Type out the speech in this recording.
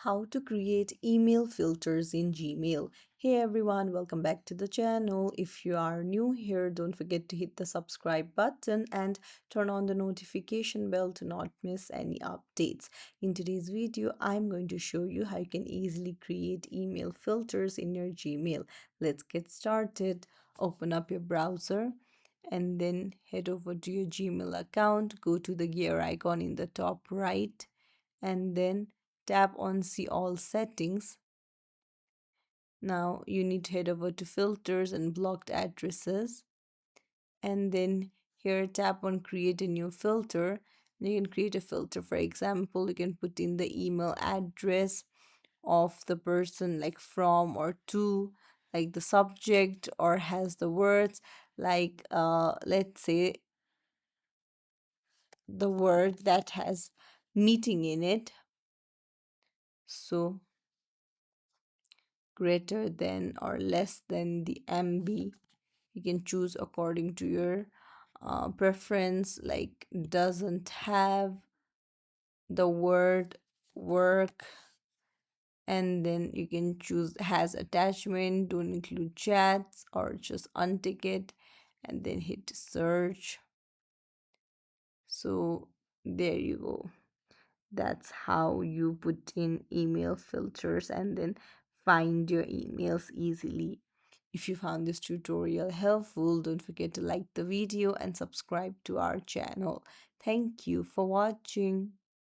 How to create email filters in Gmail. Hey everyone, welcome back to the channel. If you are new here, don't forget to hit the subscribe button and turn on the notification bell to not miss any updates. In today's video, I'm going to show you how you can easily create email filters in your Gmail. Let's get started. Open up your browser and then head over to your Gmail account. Go to the gear icon in the top right and then tap on see all settings. Now you need to head over to filters and blocked addresses, and then here tap on create a new filter. You can create a filter. For example, you can put in the email address of the person, like from or to, like the subject, or has the words like let's say the word that has meeting in it. So greater than or less than the MB. You can choose according to your preference, like doesn't have the word work, and then you can choose has attachment, don't include chats, or just untick it and then hit search. So there you go. That's how you put in email filters and then find your emails easily. If you found this tutorial helpful, don't forget to like the video and subscribe to our channel. Thank you for watching.